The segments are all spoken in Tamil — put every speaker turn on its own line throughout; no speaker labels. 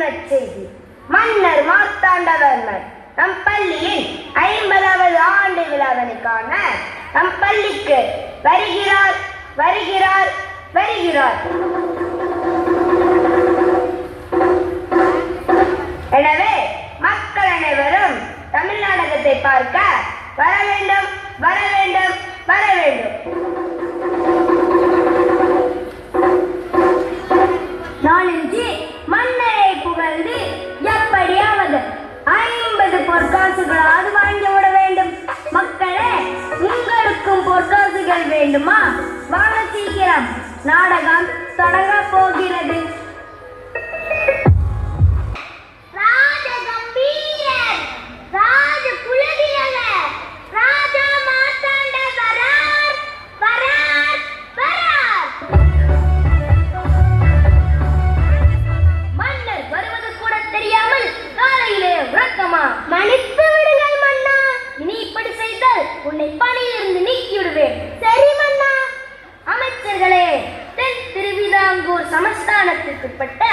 நற்செய்தி. மன்னர் மார்த்தாண்டவர்மர் நம் பள்ளியின் 50வது ஆண்டு விழாவினை காண நம் பள்ளிக்கு வருகிறார் வருகிறார் வருகிறார். எனவே மக்கள் அனைவரும் தமிழ் நாடகத்தை பார்க்க வர வேண்டும் வர வேண்டும் வர வேண்டும். நாளின்றி மன்னரை புகழ்ந்து எப்படியாவது 50 பொற்காசுகளாவது வாங்கிவிட வேண்டும். மக்களே, உங்களுக்கும் பொற்காசுகள் வேண்டுமா? வாங்க சீக்கிரம், நாடகம் தொடங்க போகிறது. மன்னித்து விடுங்கள் மன்னா, இனி இப்படி செய்தால் உன்னை பணியிலிருந்து நீக்கிவிடுவேன். சரி மன்னா. அமைச்சர்களே, தென் திருவிதாங்கூர் சமஸ்தானத்திற்குட்பட்ட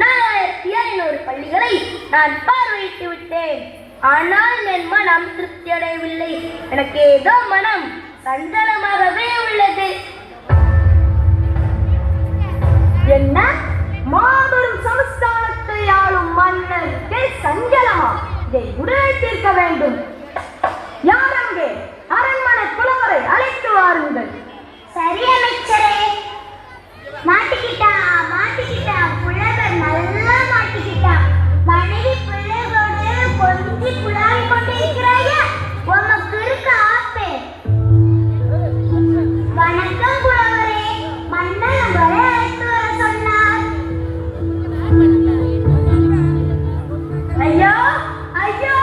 4700 பள்ளிகளை நான் பார்வையிட்டு விட்டேன். ஆனால் என் மனம் திருப்தி அடையவில்லை. எனக்கு ஏதோ மனம் சஞ்சலமாகவே உள்ளது. என்ன? மாபெரும் சமஸ்தானத்தை ஆளும் மன்னருக்கு சஞ்சலமா? இதை உடனே தீர்க்க வேண்டும். யாரங்கே? அரண்மனை புலவரை அழைத்து வாருங்கள். சரி அமைச்சரே. மாட்டிக்கிட்டா புலவர் நல்லா மாட்டிக்கிட்டா. மனைவி பிள்ளைகளோடு கொஞ்சி புலாவி கொண்டிருக்கிறாயா? உமக்கு இருக்க ஆப்பே. வணக்கம் புலவரே, மன்னன் உங்களை அழைத்து வர சொன்னார். ஐயோ ஐயோ,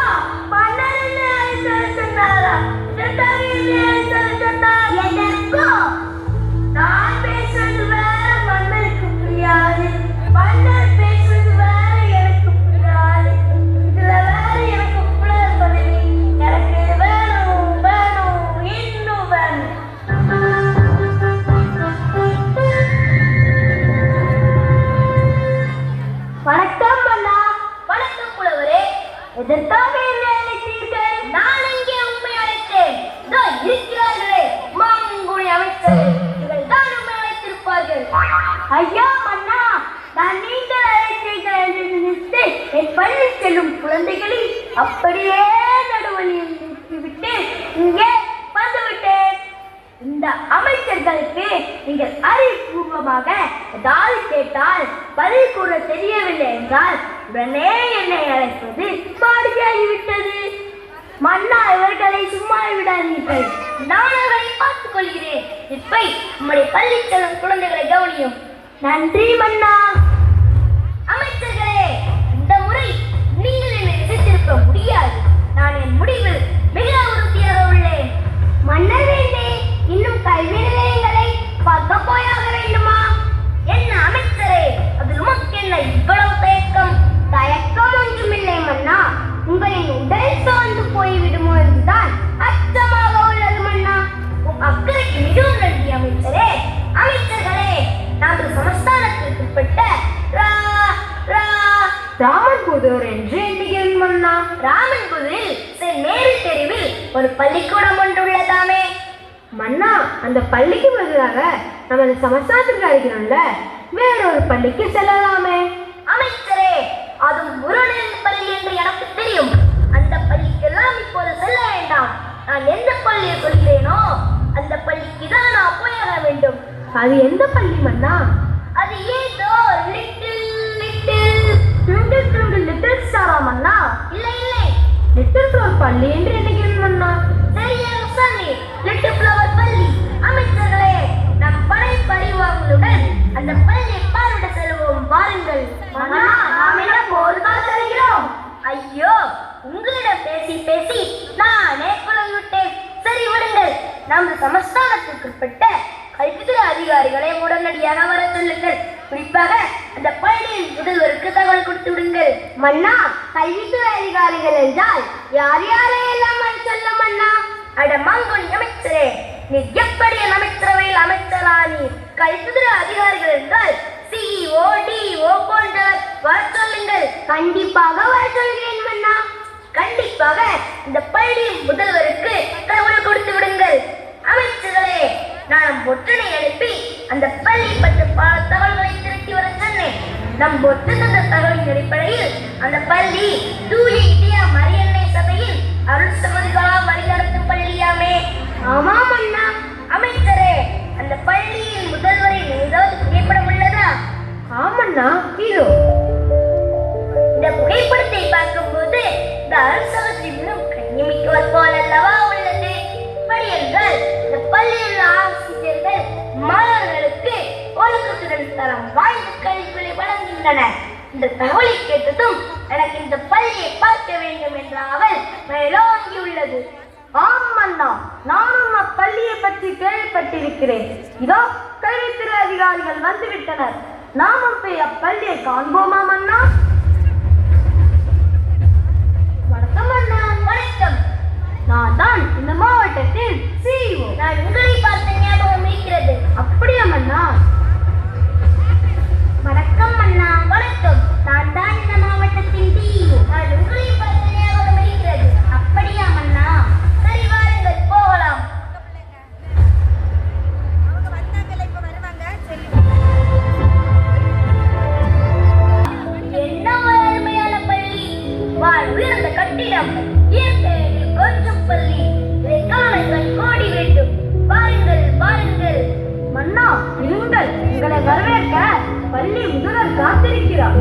மன்னர் என்ன அழைத்து வர சொன்னாரா? எதற்கோ? நான் பேசுவது வேற, மன்னருக்கு புரியாது. மன்னர் பேசுவது வேற, எனக்கு புரியாது. இதுல வேற எனக்கு புலர் பதவி. எனக்கு வேணும் வேணும் இன்னும் வேணும். வணக்கம் மன்னா. வணக்கம் புலவரே. எதற்காக என்னை அழைத்தீர்கள்? நான் இங்கே உண்மை அழைத்தேன். இருக்கிறார்களே மாங்குடி அமைச்சர், இவர்கள் தான் உண்மை அழைத்திருப்பார்கள். ஐயா மன்னா, நான் நீங்கள் அழைத்தீர்கள் என்று நினைத்து என் பள்ளி செல்லும் குழந்தைகளை அப்படியே நடுவழியில் நிறுத்திவிட்டு இங்கே வந்துவிட்டேன். இந்த அமைச்சர்களுக்கு நீங்கள் அறிவுபூர்வமாக ஏதாவது கேட்டால் பதில் கூற தெரியவில்லை என்றால் உடனே என்னை அழைப்பது பாடியாகிவிட்டது. மன்னா, இவர்களை சும்மா விடாதீர்கள். நான் அவர்களை பார்த்துக் கொள்கிறேன். இப்ப நம்முடைய பள்ளி செல்லும் குழந்தைகளை கவனியும். நன்றி மன்னா. அமைச்சர்களே, இந்த முறை நீங்கள் என்னை எதிர்த்திருக்க முடியாது. நான் என் முடிவில் மிக உறுதியாக உள்ளேன். மன்னர் வேண்டே, இன்னும் கல்வி நிலையங்களை பார்க்க போயாக வேண்டுமா? என்ன அமைச்சரே, அது உமக்கு என்ன இவ்வளவு தயக்கம்? தயக்கம் ஒன்றுமில்லை மன்னா, உங்களின் உடல் சோர்ந்து போய்விடுமோ என்றுதான் அச்சமாக உள்ளது மன்னா. அக்கறைக்கு மிகவும் நன்றி அமைச்சரே. அமைச்சர்களே, நாங்கள் சமஸ்தானத்திற்குட்பட்ட ராமன்புதூர் என்று எண்ணுகிறேன் மன்னா. ராமன்புதூரில் மேரி தெருவில் ஒரு பள்ளிக்கூடம் ஒன்று உள்ளதாமே மன்னா. அந்த பள்ளிக்கு பதிலாக நமது சமஸ்தானத்திற்கு அழைக்கிறோம்ல, வேறொரு பள்ளிக்கு செல்லலாமே. அமைச்சரே, அதுவும் முருகனின் பள்ளி என்று எனக்கு தெரியும். அந்த பள்ளிக்கெல்லாம் இப்போது செல்ல வேண்டாம். நான் எந்த பள்ளியை சொல்கிறேனோ அந்த பள்ளிக்கு தான் நான் போயாக வேண்டும். அது எந்த பள்ளி மன்னா? அது ஏதோ லிட்டில் ஸ்டாரா மன்னா? இல்லை இல்லை, லிட்டில் ஃப்ளவர் பள்ளி என்று நினைக்கிறேன் மன்னா. சரியாக சொன்னேன், லிட்டில் ஃப்ளவர் பள்ளி. அமைச்சர்களே, நம் படை பரிவாரங்களுடன் அந்த பள்ளியை பார்வையிட செல்வோம். வாருங்கள். நாம் என்ன போர்க்காக செல்கிறோம்? ஐயோ, உங்களிடம் பேசி பேசி நானே குழம்பு விட்டேன். சரி விடுங்கள். நமது சமஸ்தானத்திற்குட்பட்ட கல்வித்துறை அதிகாரிகளை உடனடியாக வர சொல்லுங்கள். குறிப்பாக அந்த பள்ளியின் முதல்வருக்கு தகவல் கொடுத்து விடுங்கள். மன்னா, கல்வித்துறை அதிகாரிகள் என்றால் யார் யாரையெல்லாம் சொல்ல மன்னா? அட மாங்குடி அமைச்சரே, நீ எப்படி என் அமைச்சரவையில் அமைச்சரானீர்? கல்வித்துறை அதிகாரிகள் என்றால் CEO, DO போன்றவர் வர சொல்லுங்கள். கண்டிப்பாக வர சொல்கிறேன் மன்னா. கண்டிப்பாக இந்த பள்ளியின் முதல்வருக்கு தகவல் கொடுத்து விடுங்கள். அமைச்சர்களே, நான் பொற்றனை அனுப்பி அந்த பள்ளி பற்றி பல தகவல்களை திரட்டி வர சொன்னேன். நம் பொற்று தந்த தகவலின் அடிப்படையில் அந்த பள்ளி தூய இந்தியா மரியன்னை சபையில் அருள் சகோதரிகளால் வழிநடத்தும் பள்ளியாமே. ஆமாம் அண்ணா. அமைச்சரே, அந்த பள்ளியின் முதல்வரின் ஏதாவது புகைப்படம் உள்ளதா? ஆமண்ணா, இதோ. இந்த புகைப்படத்தை பார்க்கும்போது இந்த அருள் சகோதரி மிகவும் கண்ணிமிக்கவர் போல் அல்லவா உள்ளது. படி என்றால் இந்த பள்ளியில் உள்ள ஆசிரியர்கள் மாணவர்களுக்கு ஒழுக்கத்துடன் தரம் வாய்ந்த கல்விகளை வழங்குகின்றனர். இந்த தகவலை கேட்டதும் எனக்கு இந்த பள்ளியை பார்க்க வேண்டும் என்ற அவள் மேலோங்கி உள்ளது. ஆமண்ணா, நானும் அப்பள்ளியை பற்றி கேள்விப்பட்டிருக்கிறேன். இதோ கல்வித்துறை அதிகாரிகள் வந்துவிட்டனர். நாமும் போய் அப்பள்ளியை காண்போமா மன்னா? வணக்கம் அண்ணா. வணக்கம். நான் தான் இந்த மாவட்டத்தின் CEO. நான் உங்களை பார்த்த ஞாபகம் இருக்கிறது. அப்படியா மன்னா? வணக்கம் அண்ணா. வணக்கம். நான் தான் இந்த மாவட்டத்தின் DO. நான் உங்களை பார்த்த ஞாபகம் இருக்கிறது. அப்படியா மன்னா? சரி, வாருங்கள் போகலாம். என்ன அருமையான பள்ளி! உயர்ந்த கட்டிடம், இயற்கையில் கொஞ்சம் பள்ளி. இதை காண கோடி வேண்டும். வாருங்கள் வாருங்கள். மன்னா, இருங்கள். உங்களை வரவேற்க பள்ளி முதல்வர் காத்திருக்கிறார்.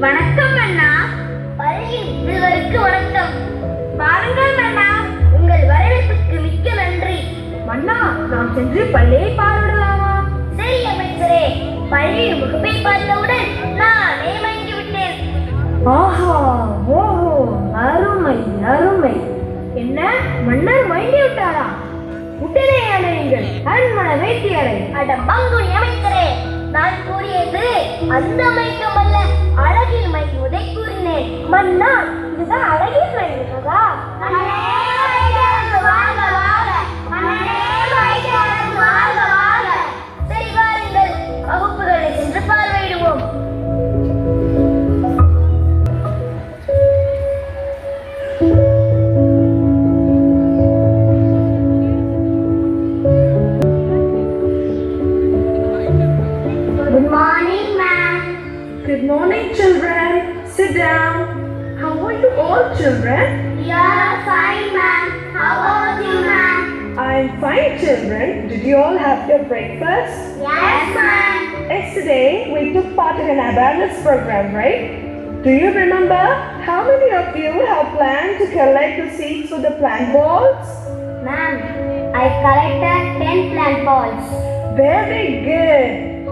வணக்கம் அண்ணா. பள்ளி முதல்வருக்கு வணக்கம். வாருங்கள் மன்னா. உங்கள் வரவேற்புக்கு மிக்க நன்றி. மன்னா, நாம் சென்று பள்ளியை பார்வையிடலாமா? சரி அமைச்சரே. பள்ளியின் முகப்பை பார்த்தவுடன் நானே மயங்கி விட்டேன். ஆஹா, ஓஹோ, அருமை அருமை. என்ன, மன்னர் மயங்கி விட்டாரா? உடனே அடையுங்கள் அரண்மனை வைத்தியரை. அட பங்குனி அமைச்சரே, நான் கூறியது அந்த மயக்கம் அல்ல, அழகில் மயங்குவதை கூறினேன். மன்னா, இதுதான் அழகில் மயங்குவதா? சரி, வாருங்கள், வகுப்புகளை சென்று பார்வையிடுவோம். Good morning, ma'am.
Good morning, children. Sit down. How are you all, children?
We are fine, ma'am. How are you, ma'am?
I'm fine, children. Did you all have your breakfast?
Yes, ma'am.
Yesterday, we took part in an awareness program, right? Do you remember how many of you have planned to collect the seeds for the plant balls?
Ma'am, I collected 10 plant balls.
Very good.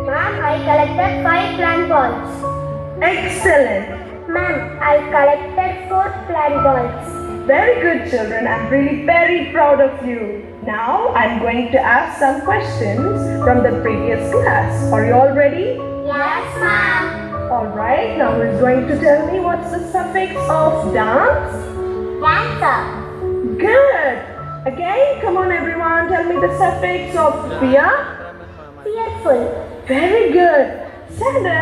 Ma'am, I collected 5 plant balls.
Excellent.
Ma'am, I collected 4 plant balls.
Very good, children. I'm really very proud of you. Now, I'm going to ask some questions from the previous class. Are you all ready?
Yes, ma'am.
All right. Now, who's going to tell me what's the suffix of dance?
Dancer.
Good. Again, come on, everyone. Tell me the suffix of fear.
Fearful.
Very good. Sandra,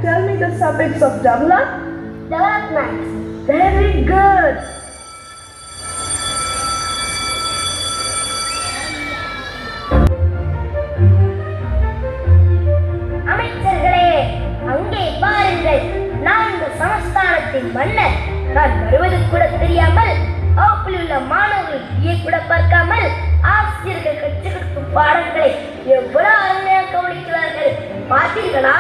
tell me the suffix of develop.
Development.
Very good.
அமைச்சர்களே, அங்கே பாருங்கள். நான் இந்த சமஸ்தானத்தின் மன்னர். நான் வருவது கூட தெரியாமல், வகுப்பில் உள்ள மாணவர்கள் கூட பார்க்காமல் ஆசிரியர்கள் கற்றுக் கொடுக்கும் பாடங்களை எவ்வளவு அருமையாக கவனிக்கிறார்கள். பார்த்தீர்களா?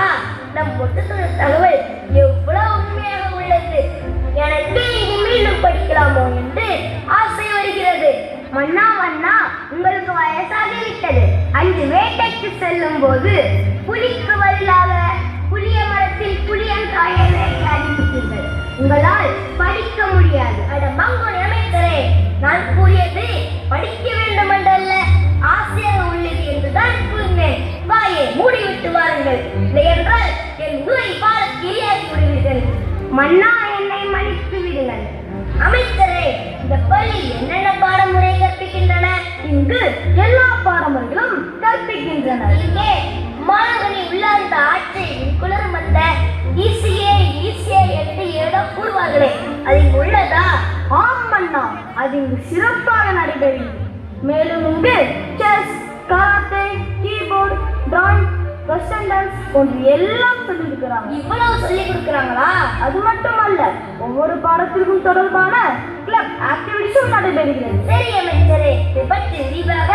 நம் மொத்தத்துள்ள தகவல் எவ்வளவு உண்மையாக உள்ளது. எனக்கு இது மீண்டும் படிக்கலாமோ என்று ஆசை வருகிறது. மன்னா மன்னா, உங்களுக்கு வயசாகிவிட்டது. அன்று வேட்டைக்கு செல்லும் போது புலிக்கு பதிலாக புளிய மரத்தில் புளியங்காயை வேட்டை அனுப்பிட்டீர்கள். உங்களால் படிக்க முடியாது. அட மங்குனி அமைச்சரே, நான் கூறியது படிக்க வேண்டும் என்றல்ல, ஆசையாக உள்ளது என்றுதான் கூறினேன். வாயை மூடிவிட்டு வாருங்கள். இல்லை என்றால் என் உரை பாட கிளியாகி விடுவீர்கள். மன்னா, என்னை மன்னித்து விடுங்கள். அமைச்சரே, இந்த பள்ளி என்னென்ன பாடமுறை கற்பிக்கின்றன? இங்கு எல்லா பாடமுறைகளும் கற்பிக்கின்றன. இங்கே மாணவனை உள்ளார்ந்த ஆட்சியை மருமகளே, அது இங்கு உள்ளதா?
ஆம் மன்னா, அது இங்கு சிறப்பாக நடைபெறுகிறது. மேலும் இங்கு chess, karate, keyboard, drawing, western dance போன்று எல்லாம் சொல்லியிருக்கிறாங்க.
இவ்வளவு சொல்லி கொடுக்குறாங்களா?
அது மட்டுமல்ல, ஒவ்வொரு பாடத்திற்கும் தொடர்பான கிளப் ஆக்டிவிட்டிஸும் நடைபெறுகிறது.
சரி அமைச்சரே, இதை பற்றி விரிவாக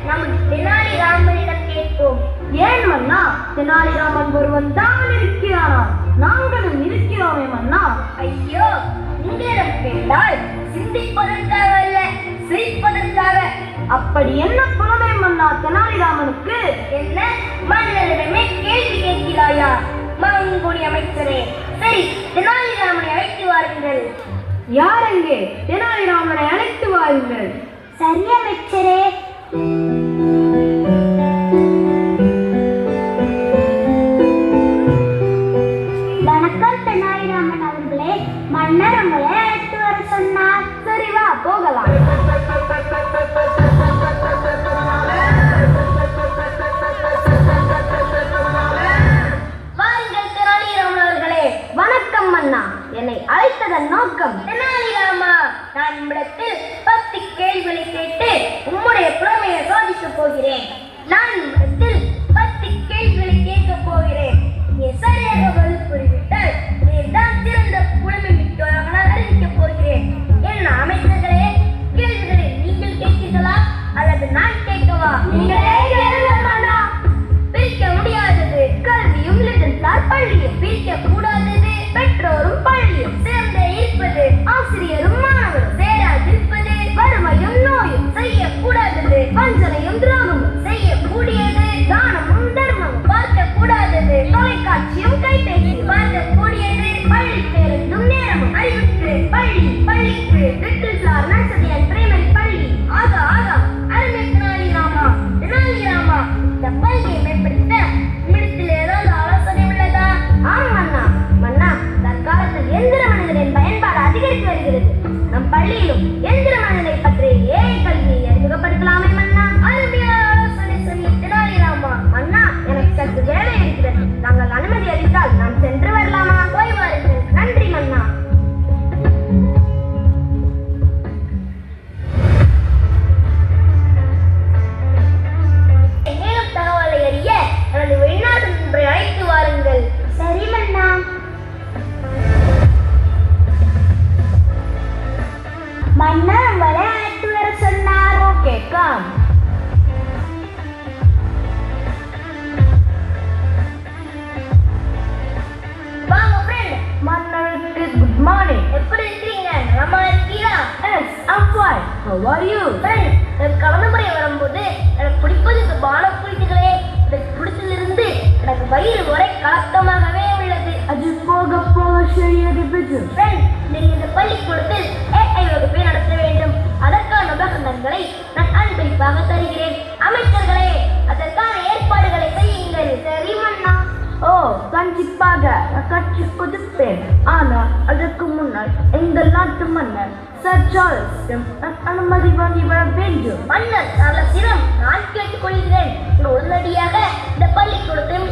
நம் தெனாலிராமனிடம் கேட்போம்.
ஏன் மன்னா, தெனாலிராமன் ஒருவன் தான் இருக்கிறானா? நாங்களும் இருக்கிறோமே மன்னா.
ஐயோ, உங்களிடம் கேட்டால் சிந்திப்பதற்காக அல்ல, சிரிப்பதற்காக.
அப்படி என்ன புலமை மன்னா தெனாலிராமனுக்கு?
என்ன, மன்னரிடமே கேள்வி கேட்கிறாயா? மங்குடி அமைச்சரே, சரி, தெனாலிராமனை அழைத்து வாருங்கள்.
யார் எங்கே? தெனாலிராமனை அழைத்து வாருங்கள்.
சரி அமைச்சரே. வணக்கம் தெனாலிராமன் அவர்களே, மன்னர் உங்களை அழைத்து வர சொன்னார்.
சரி வா போகலாம்.
வாருங்கள் தெனாலிராமன் அவர்களே.
வணக்கம் மன்னா, என்னை அழைத்ததன் நோக்கம்?
தெனாலிராமா, நான் உம்மிடத்தில் 10 கேள்விகளை கேட்டு உம்முடைய புலமையை சோதிக்கப் போகிறேன். நான் உம்மிடத்தில் 10 கேள்விகளை கேட்கப் போகிறேன். நீ சரியாக பதில் கூறிவிட்டால் நீர் தான் சிறந்த புலமை மிக்கவராக நான் அறிவிக்கப் போகிறேன். என்ன அமைச்சர்களே, கேள்விகளை நீங்கள் கேட்கிறீர்களா அல்லது நான் கேட்கவா?
நீங்களே கேளுங்கள் மன்னா.
பிரிக்க முடியாதது கல்வியும் லிட்டன்சார் பள்ளியும், பிரிக்க கூடாதது பெற்றோரும் பள்ளியும், சேர்ந்தே இருப்பது ஆசிரியரும் மாணவரும், சேராதிருப்பது வறுமையும் நோயும், செய்யக்கூடாதது வஞ்சனையும் துரோகமும், செய்யக்கூடியது தானமும் தர்மமும், பார்க்க கூடாதது தொலைக்காட்சியும் கைபேசியும், பார்க்கக்கூடியது பள்ளி பேருந்தும் நேரமும், அறிவுக்கு பள்ளி, பள்ளிக்கு லிட்டன்சார் நர்சரி அண்ட் பிரைமரி பள்ளி. ஆகா ஆகா, அருமை தெனாலிராமா. தெனாலிராமா, இந்த பள்ளியை மேம்படுத்த உம்மிடத்தில் ஏதாவது ஆலோசனை உள்ளதா?
ஆம் மன்னா. மன்னா, தற்காலத்தில் எந்திர மனிதனின் பயன்பாடு அதிகரித்து வருகிறது. நம் பள்ளியிலும் எந்திர மனிதனை பற்றிய ஏஐ கல்வியை அறிமுகப்படுத்தலாமே மன்னா.
அருமையான ஆலோசனை சொன்ன தெனாலிராமா.
மன்னா, எனக்கு சற்று வேலை இருக்கிறது. நாங்கள் அனுமதி அளித்தால் நான் சென்று வரலாமா?
போய் வாருங்கள்.
நன்றி மன்னா.
மேலும் தகவலை அறிய எனது வெளிநாட்டு நண்பரை அழைத்து வாருங்கள்.
சரி மன்னா.
மன்னர் உங்களை அழைத்து வர சொன்னார்.
Okay, come.
வாங்க ஃப்ரெண்ட்.
மன்னருக்கு குட் மார்னிங்.
எப்படி இருக்கீங்க? நலமா இருக்கீங்களா?
Yes, I'm fine. How are you?
Friend, எனக்கு கடந்த முறை வரும்போது எனக்கு பிடிப்பது இந்த பானம் புரிஞ்சுகளே. எனக்கு பிடிச்சிலிருந்து எனக்கு வயிறு ஒரே கலக்கமாகவே உள்ளது.
அது போக போக சரியாகி போச்சு.
ஃப்ரெண்ட், நீங்கள் இந்த பள்ளிக்கூடத்தில் ஏஐ வகுப்பை நடத்த வேண்டும். அதற்கான உபகரணங்களை நான் அன்பளிப்பாக தருகிறேன். அமைச்சர்களே, அதற்கான ஏற்பாடுகளை செய்யுங்கள்.
சரி மன்னா. ஓ, கண்டிப்பாக நான் கற்றுக் கொடுப்பேன். ஆனால் அதற்கு முன்னால் எங்கள் நாட்டு மன்னர் சர் சார்ல்ஸிடம் நான் அனுமதி வாங்கி வர வேண்டும்.
மன்னர் சார்லஸிடம் நான் கேட்டுக்கொள்கிறேன். உடனடியாக இந்த பள்ளிக்கூடத்தையும்